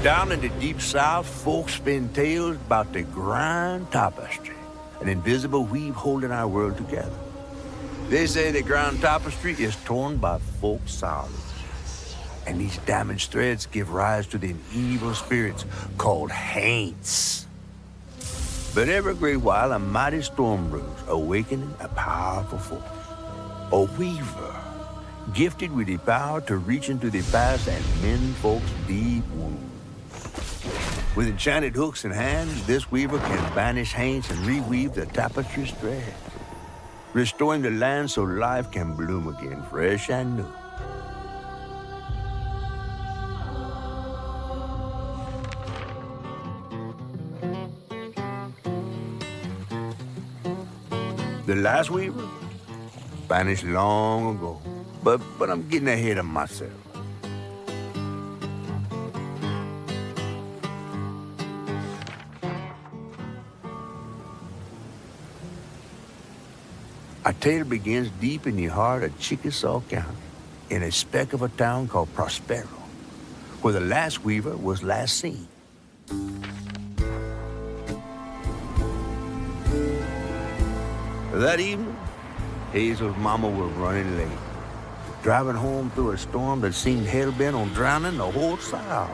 Down in the deep south, folks spin tales about the grand tapestry, an invisible weave holding our world together. They say the grand tapestry is torn by folk sorrows, and these damaged threads give rise to them evil spirits called haints. But every great while, a mighty storm brews, awakening a powerful force. A weaver, gifted with the power to reach into the past and mend folks' deep wounds. With enchanted hooks in hand, this weaver can banish haints and reweave the tapestry's thread, restoring the land so life can bloom again, fresh and new. The last weaver vanished long ago, but I'm getting ahead of myself. Our tale begins deep in the heart of Chickasaw County, in a speck of a town called Prospero, where the last weaver was last seen. That evening, Hazel's mama was running late, driving home through a storm that seemed hell-bent on drowning the whole South.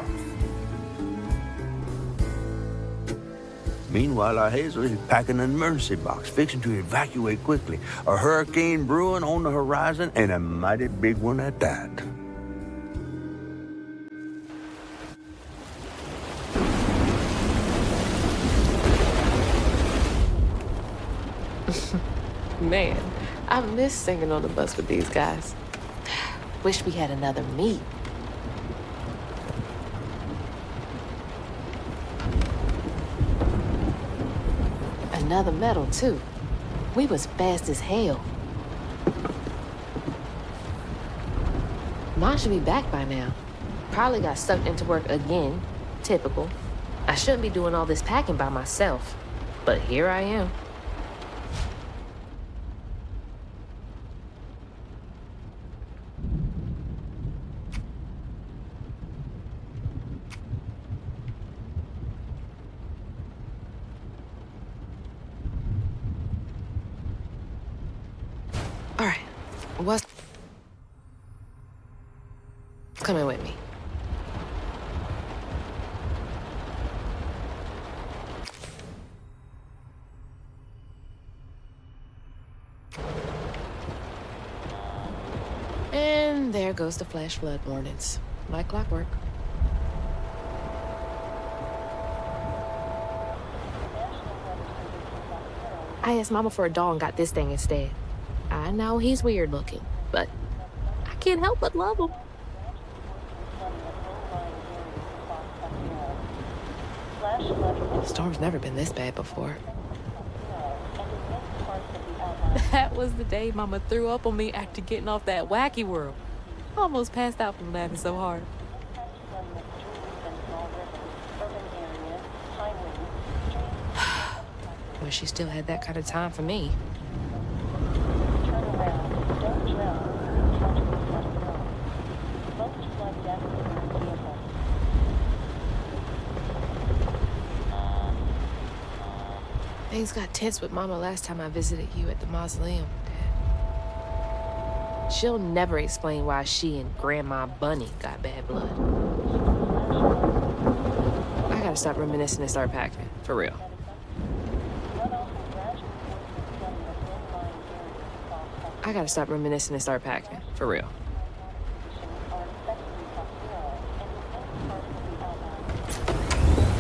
Meanwhile, our Hazel is packing an emergency box, fixing to evacuate quickly. A hurricane brewing on the horizon, and a mighty big one at that. Man, I miss singing on the bus with these guys. Wish we had another meet. Another medal, too. We was fast as hell. Mom should be back by now. Probably got sucked into work again. Typical. I shouldn't be doing all this packing by myself. But here I am. All right, what's coming with me? And there goes the flash flood warnings, like clockwork. I asked Mama for a doll and got this thing instead. I know he's weird looking, but I can't help but love him. The storm's never been this bad before. That was the day Mama threw up on me after getting off that wacky world. Almost passed out from laughing so hard. Wish she still had that kind of time for me. Things got tense with Mama last time I visited you at the mausoleum, Dad. She'll never explain why she and Grandma Bunny got bad blood. I gotta stop reminiscing and start packing, for real. I gotta stop reminiscing and start packing, for real.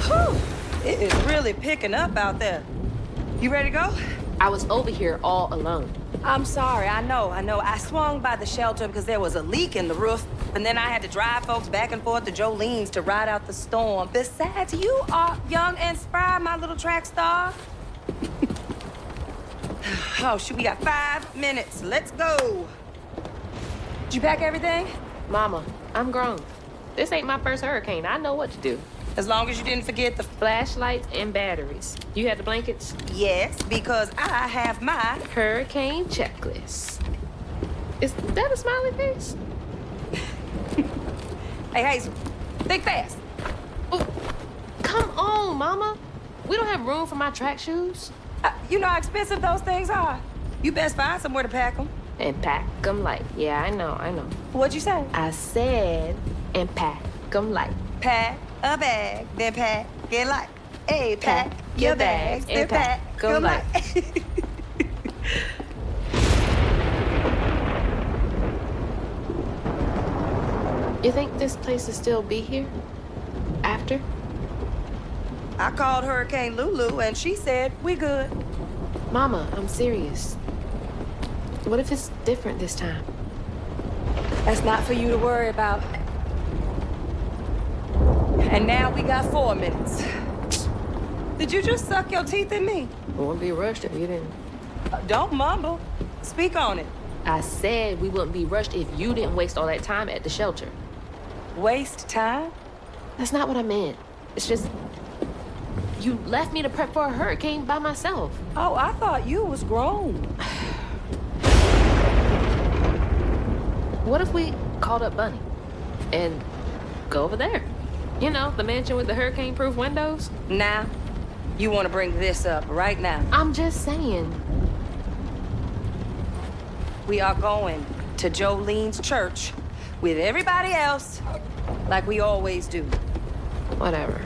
Whew! It is really picking up out there. You ready to go? I was over here all alone. I'm sorry, I know. I swung by the shelter because there was a leak in the roof, and then I had to drive folks back and forth to Jolene's to ride out the storm. Besides, you are young and spry, my little track star. Oh, shoot, we got 5 minutes. Let's go. Did you pack everything? Mama, I'm grown. This ain't my first hurricane. I know what to do. As long as you didn't forget the Flashlights and batteries. You had the blankets? Yes, because I have my Hurricane checklist. Is that a smiley face? Hey, Hazel, think fast. Ooh. room, Mama. We don't have room for my track shoes. You know how expensive those things are. You best find somewhere to pack them. And pack them light. Yeah, I know. What'd you say? I said, and pack them light. Pack a bag, then pack it light. Hey, pack your bags, then pack them light. You think this place will still be here? After? I called Hurricane Lulu, and she said we good. Mama, I'm serious. What if it's different this time? That's not for you to worry about. And now we got 4 minutes. Did you just suck your teeth in me? We wouldn't be rushed if you didn't. Don't mumble. Speak on it. I said we wouldn't be rushed if you didn't waste all that time at the shelter. Waste time? That's not what I meant. It's just... You left me to prep for a hurricane by myself. Oh, I thought you was grown. What if we called up Bunny and go over there? You know, the mansion with the hurricane-proof windows? Now, you want to bring this up right now. I'm just saying. We are going to Jolene's church with everybody else, like we always do. Whatever.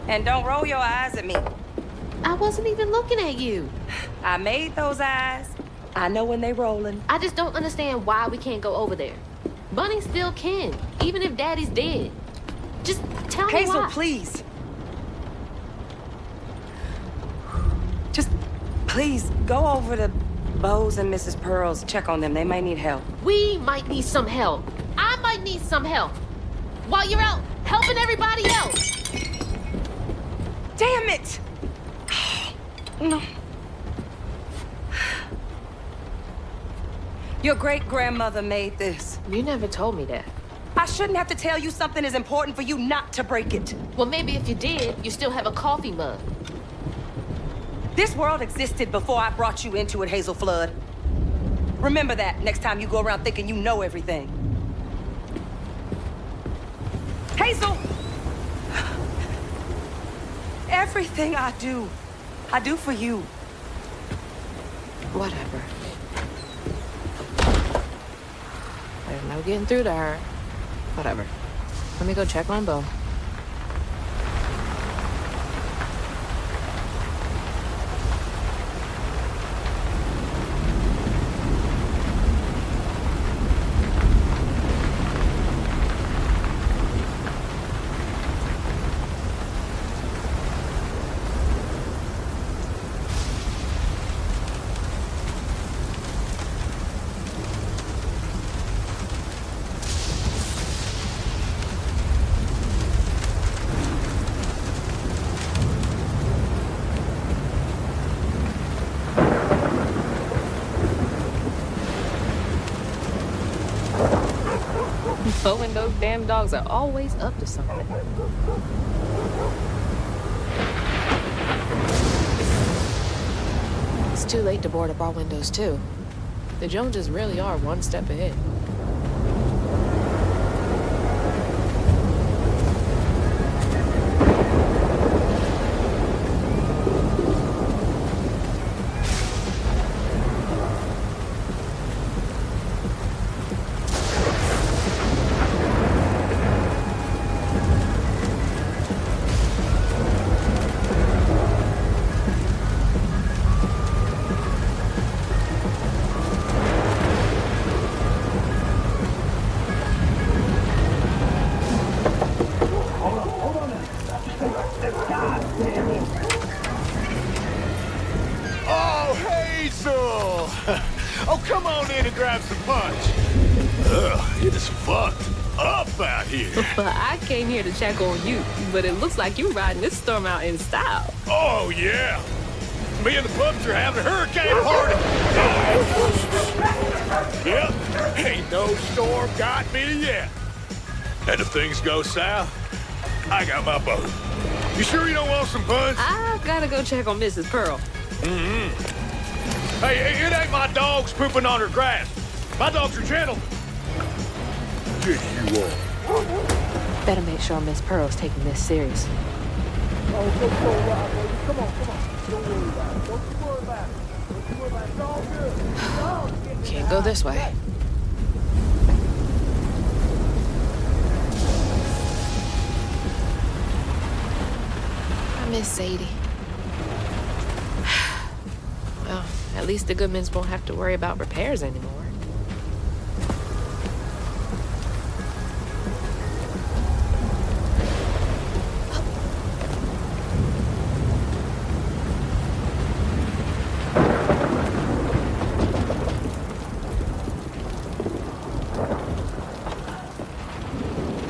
And don't roll your eyes at me. I wasn't even looking at you. I made those eyes. I know when they rolling. I just don't understand why we can't go over there. Bunny still can, even if Daddy's dead. Just tell me Hazel, why. please. Just, please, go over to Bo's and Mrs. Pearl's. Check on them. They might need help. We might need some help. I might need some help. While you're out helping everybody else. Damn it! No. Your great-grandmother made this. You never told me that. I shouldn't have to tell you something is important for you not to break it. Well, maybe if you did, you still have a coffee mug. This world existed before I brought you into it, Hazel Flood. Remember that next time you go around thinking you know everything. Hazel! Everything I do for you. Whatever. There's no getting through to her. Whatever. Let me go check on Bo. Bo and those damn dogs are always up to something. It's too late to board up our windows, too. The Joneses really are one step ahead. Oh, Hazel! Oh, come on in and grab some punch. Ugh, it is fucked up out here. But I came here to check on you, but it looks like you're riding this storm out in style. Oh, yeah. Me and the pups are having a hurricane party. Yep, ain't no storm got me yet. And if things go south, I got my boat. You sure you don't want some punch? I gotta go check on Mrs. Pearl. Hey, it ain't my dogs pooping on her grass. My dogs are gentle. Yes, you are. Better make sure Miss Pearl's taking this serious. Oh, go slow ride, baby. Come on, come on. Don't worry about it. Don't you worry about it. Don't you worry about it. It's all good. It's all good. Can't go this way. I miss Sadie. Well, at least the Goodmans won't have to worry about repairs anymore.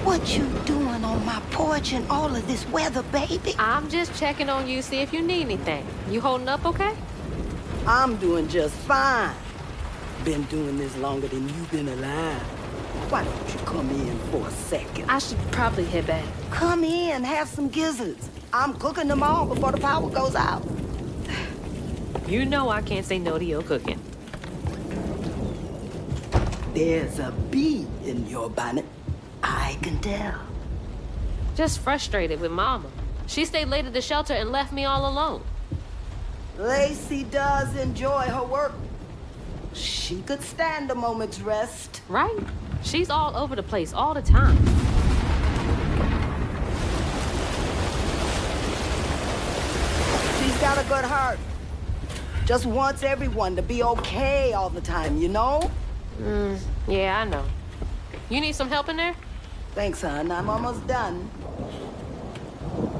What you doing on my porch in all of this weather, baby? I'm just checking on you, see if you need anything. You holding up okay? I'm doing just fine. Been doing this longer than you've been alive. Why don't you come in for a second? I should probably head back. Come in, have some gizzards. I'm cooking them all before the power goes out. You know I can't say no to your cooking. There's a bee in your bonnet. I can tell. Just frustrated with Mama. She stayed late at the shelter and left me all alone. Lacey does enjoy her work. She could stand a moment's rest. Right? She's all over the place all the time. She's got a good heart. Just wants everyone to be okay all the time, you know? Yeah, I know. You need some help in there? Thanks, hon. I'm almost done.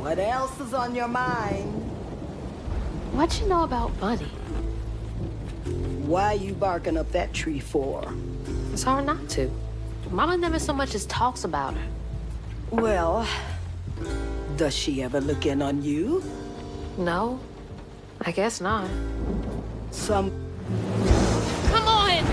What else is on your mind? What you know about Bunny? Why you barking up that tree for? It's hard not to. Mama never so much as talks about her. Well, does she ever look in on you? No, I guess not. Some... Come on!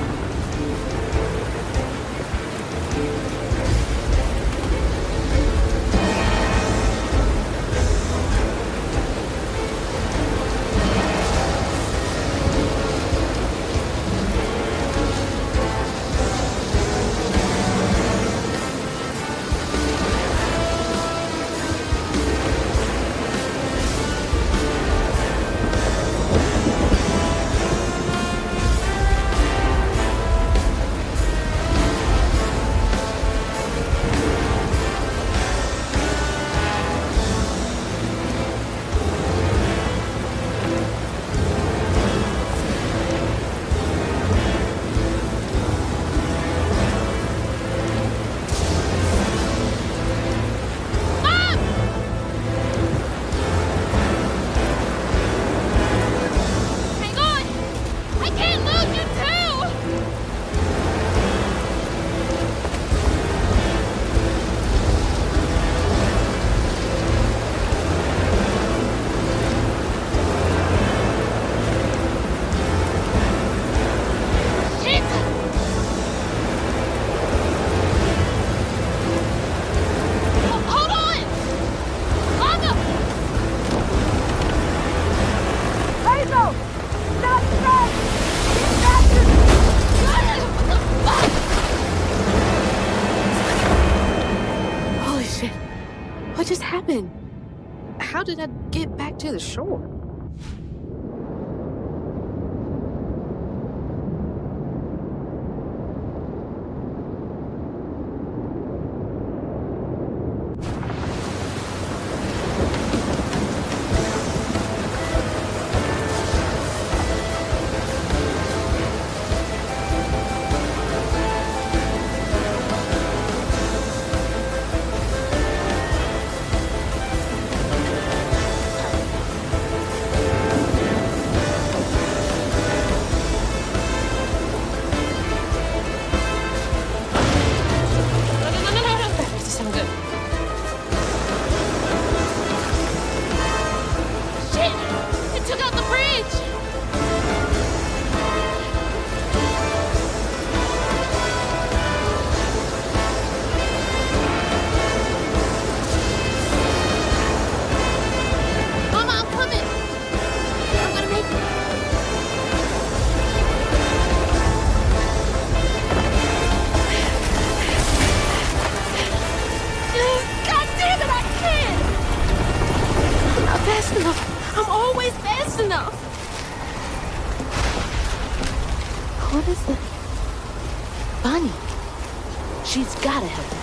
What just happened? How did I get back to the shore? She's gotta help me.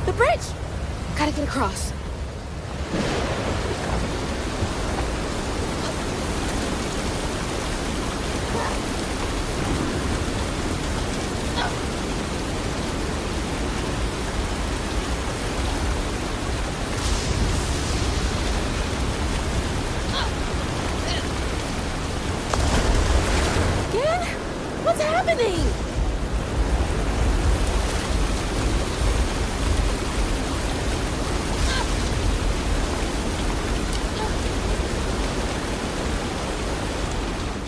The bridge! Gotta get across. Again? What's happening?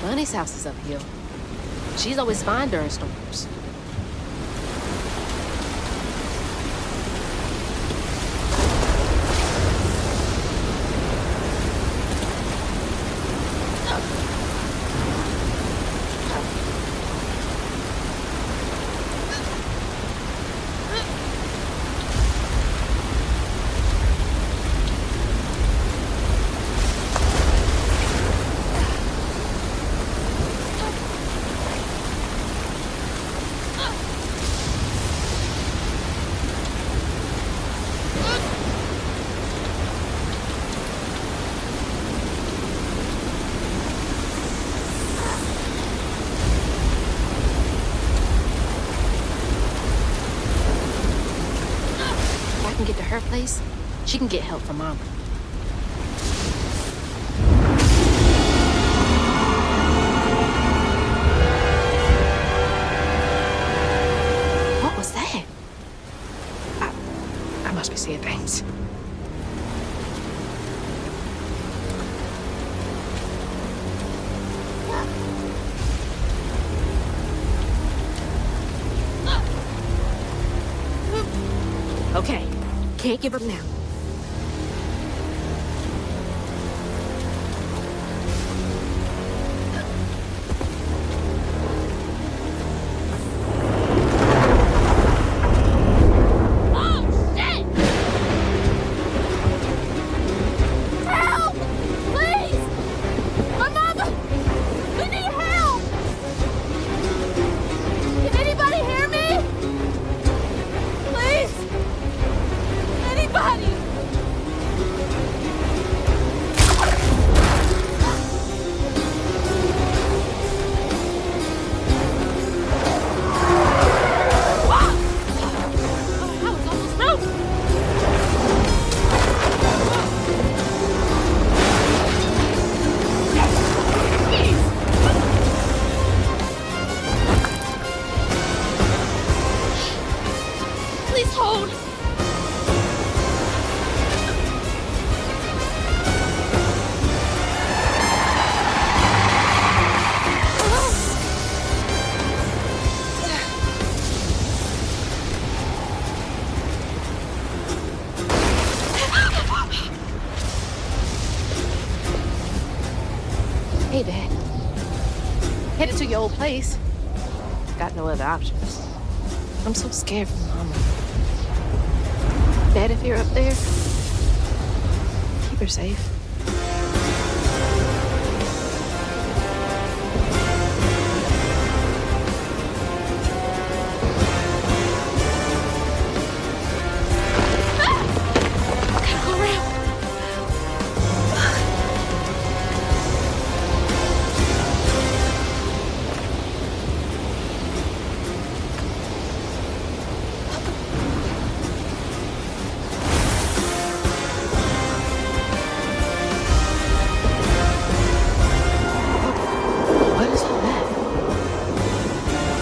Bunny's house is uphill. She's always fine during storms. Get to her place, she can get help from Mama. What was that? I must be seeing things. Okay. Can't give up now. Hey, Dad. Headed to your old place. Got no other options. I'm so scared for Mama. Dad, if you're up there, keep her safe.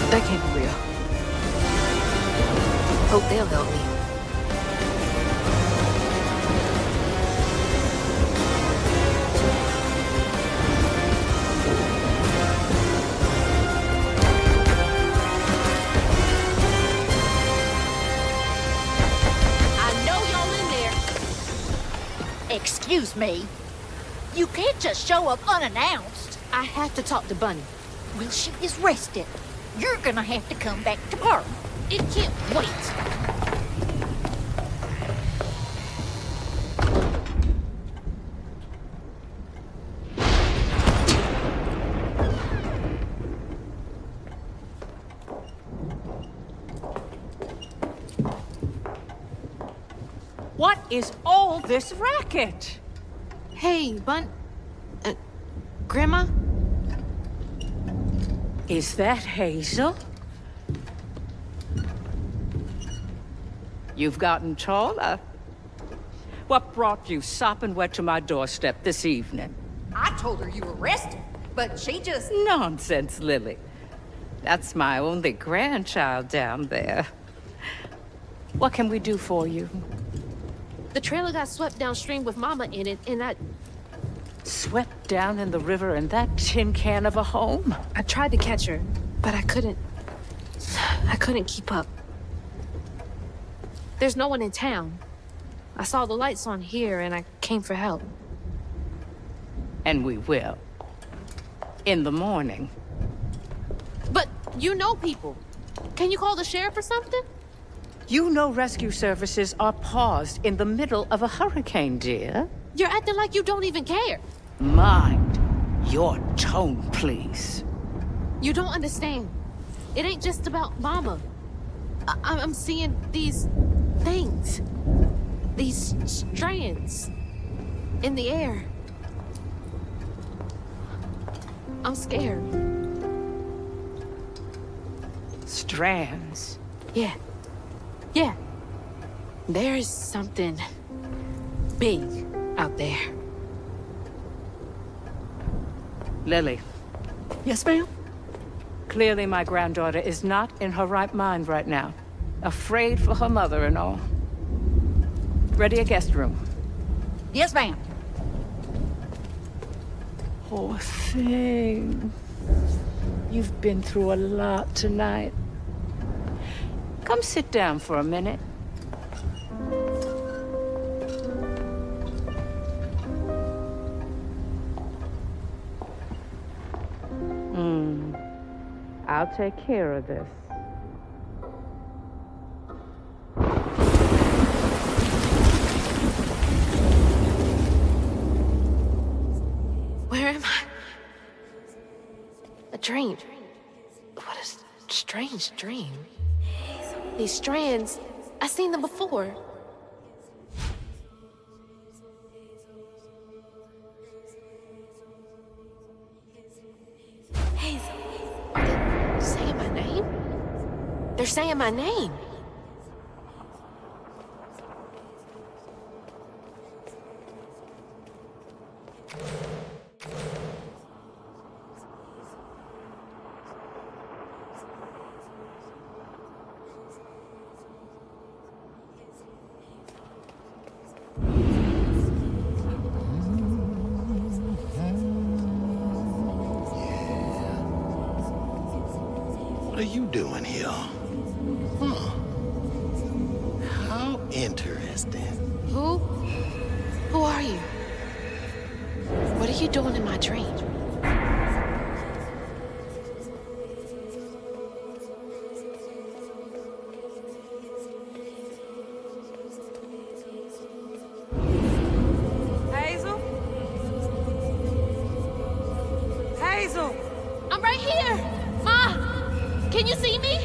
That can't be real. Hope they'll help me. I know y'all in there. Excuse me. You can't just show up unannounced. I have to talk to Bunny. Well, she is rested. You're gonna have to come back tomorrow. It can't wait. What is all this racket? Hey, Grandma? Is that Hazel? You've gotten taller. What brought you sopping wet to my doorstep this evening? I told her you were rested, but she just... Nonsense, Lily. That's my only grandchild down there. What can we do for you? The trailer got swept downstream with Mama in it, and Swept down in the river in that tin can of a home? I tried to catch her, but I couldn't keep up. There's no one in town. I saw the lights on here, and I came for help. And we will. In the morning. But you know people. Can you call the sheriff or something? You know rescue services are paused in the middle of a hurricane, dear. You're acting like you don't even care. Mind your tone, please. You don't understand. It ain't just about Mama. I'm seeing these things. These strands in the air. I'm scared. Strands? Yeah. Yeah. There's something big out there. Lily. Yes, ma'am? Clearly my granddaughter is not in her right mind right now. Afraid for her mother and all. Ready a guest room? Yes, ma'am. Poor thing. You've been through a lot tonight. Come sit down for a minute. I'll take care of this. Where am I? A dream. What a strange dream. These strands, I've seen them before. Are they saying my name? They're saying my name. What are you doing here? Huh. How interesting. Who are you? What are you doing in my dream? Hazel? Hazel! I'm right here! Ma! Can you see me?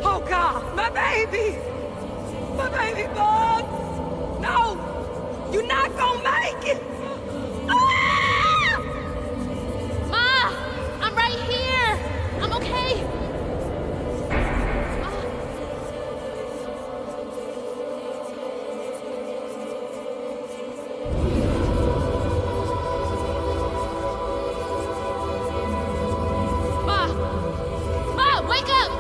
Oh God, my baby! My baby boy! No! You're not gonna make it! Ah! Ma! I'm right here! I'm okay! Ma! Ma, wake up!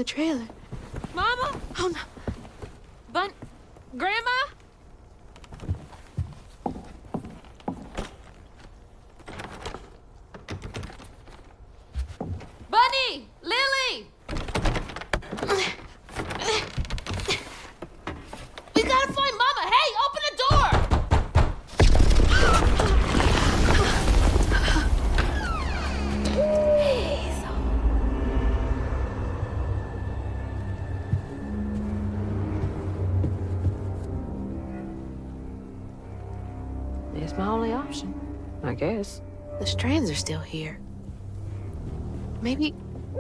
trailer. Mama? Oh, no. Grandma? Bunny! Lily! We gotta find Mama! Hey, open the door! It's my only option, I guess. The strands are still here. Maybe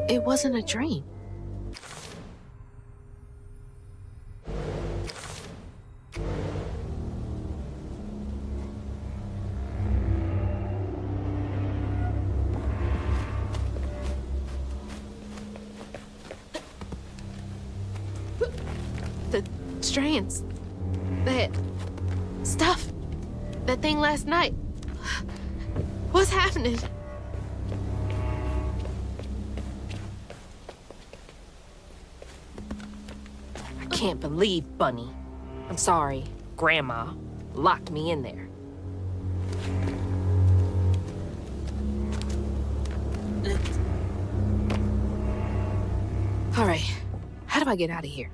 it wasn't a dream. The strands. That stuff. That thing last night. What's happening? I can't believe Bunny. I'm sorry, Grandma locked me in there. All right, how do I get out of here?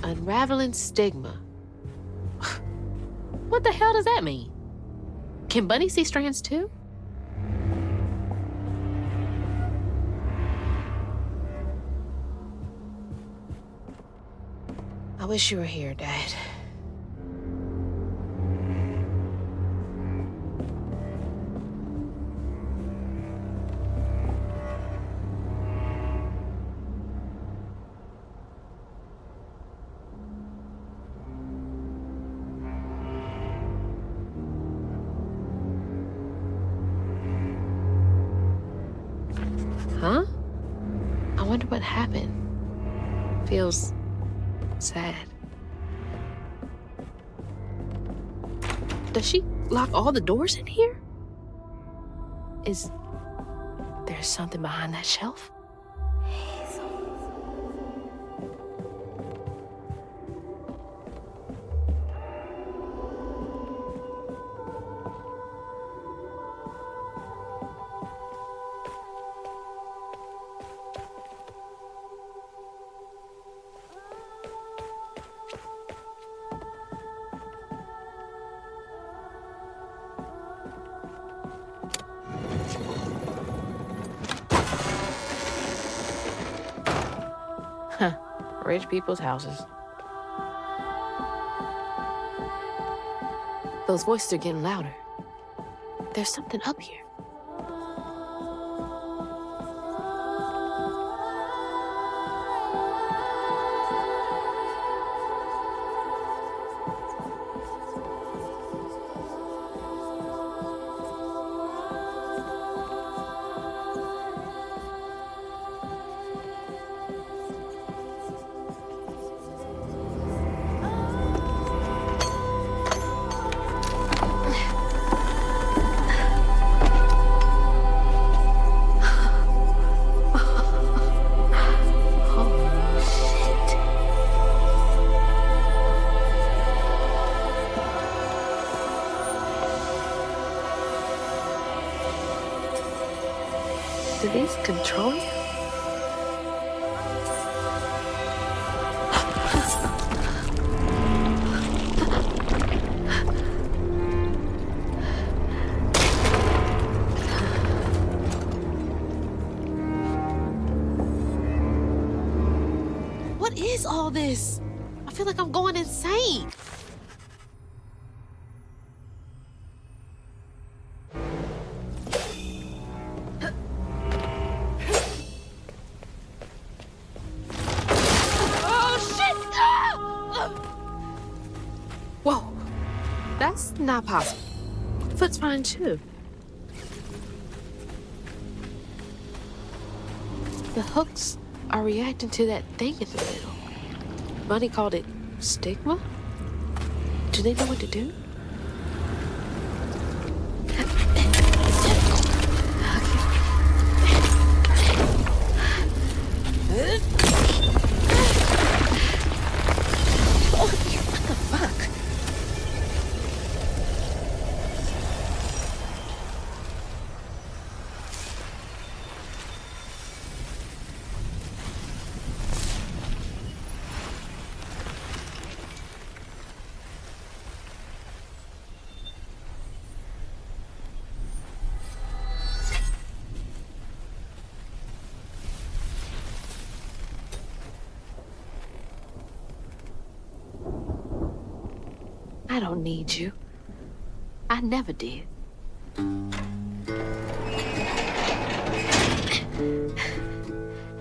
Unraveling stigma. What the hell does that mean? Can Bunny see strands too? I wish you were here, Dad. Huh? I wonder what happened. Feels sad. Does she lock all the doors in here? Is there something behind that shelf? Huh. Rich people's houses. Those voices are getting louder. There's something up here. Do these control you? What is all this? I feel like I'm going insane. Whoa, that's not possible. Foot's fine too. The hooks are reacting to that thing in the middle. Bunny called it stigma? Do they know what to do? I don't need you. I never did. And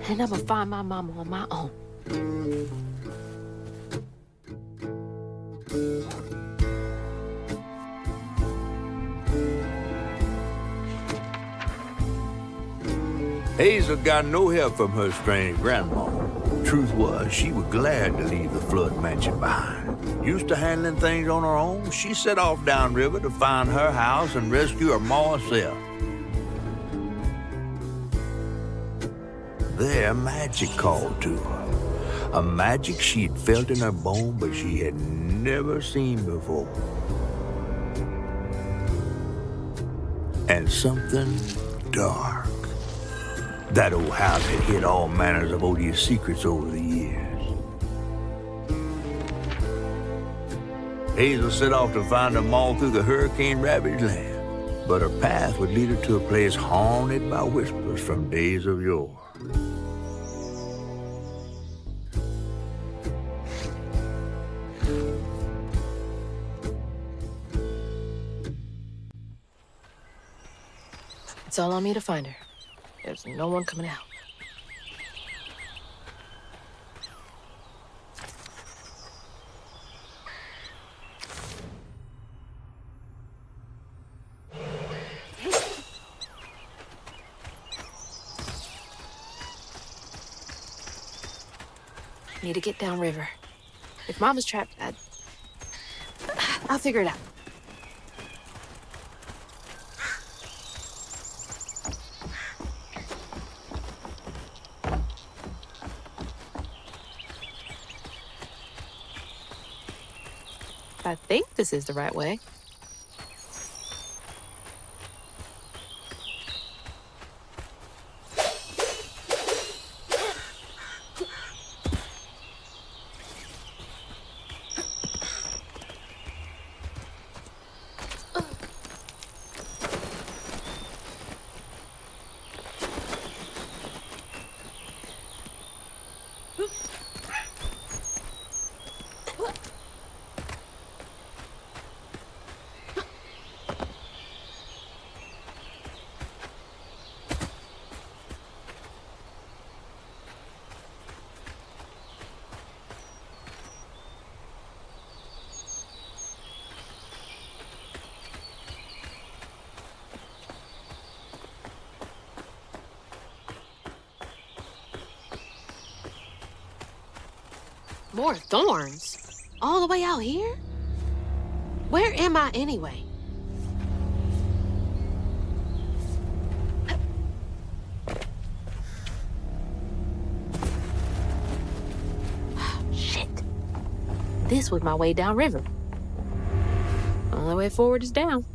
I'm gonna find my mama on my own. Hazel got no help from her strange grandma. Truth was, she was glad to leave the flood mansion behind. Used to handling things on her own, she set off downriver to find her house and rescue her ma herself. There, magic called to her. A magic she'd felt in her bone, but she had never seen before. And something dark. That old house had hid all manners of odious secrets over the years. Hazel set off to find them all through the hurricane-ravaged land, but her path would lead her to a place haunted by whispers from days of yore. It's all on me to find her. There's no one coming out. Need to get downriver. If Mama's trapped, I'll figure it out. I think this is the right way. More thorns? All the way out here? Where am I anyway? Shit. This was my way downriver. Only way forward is down.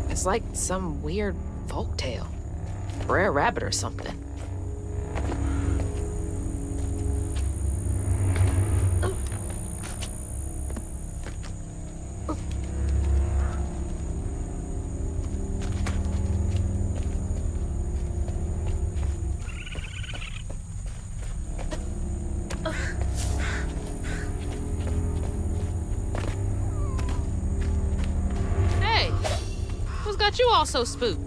It's like some weird folktale. Rare rabbit or something. got you all so spooked?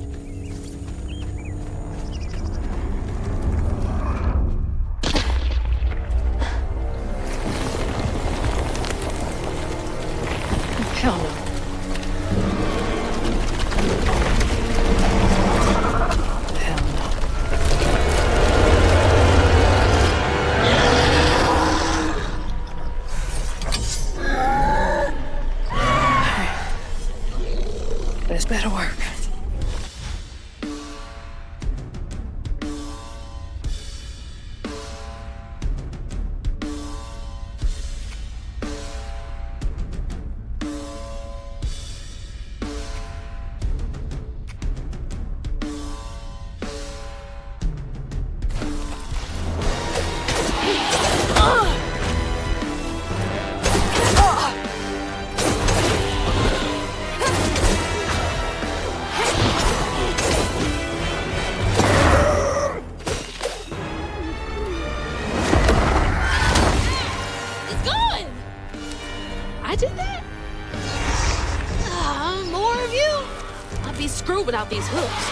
Hell no. Hell no. This better work. It's going! I did that? More of you? I'd be screwed without these hooks.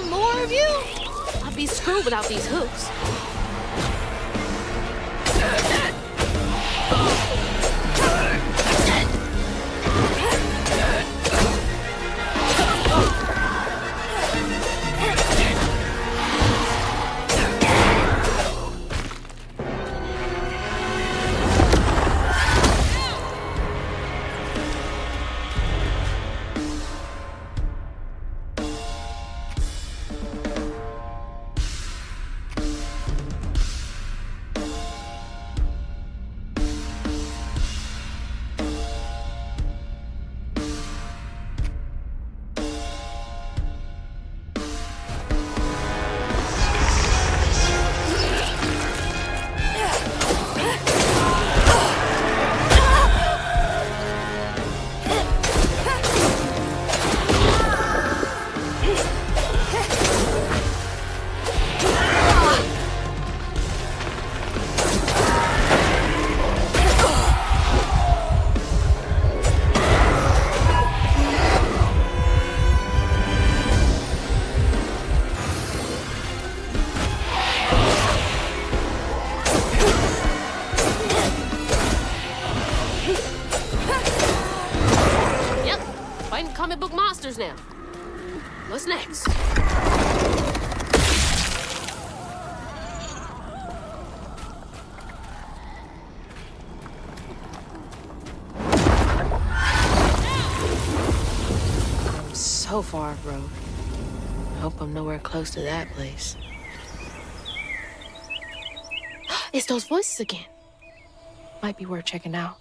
More of you? I'd be screwed without these hooks. Comic book monsters now. What's next? so far off road. Hope I'm nowhere close to that place. It's those voices again. Might be worth checking out.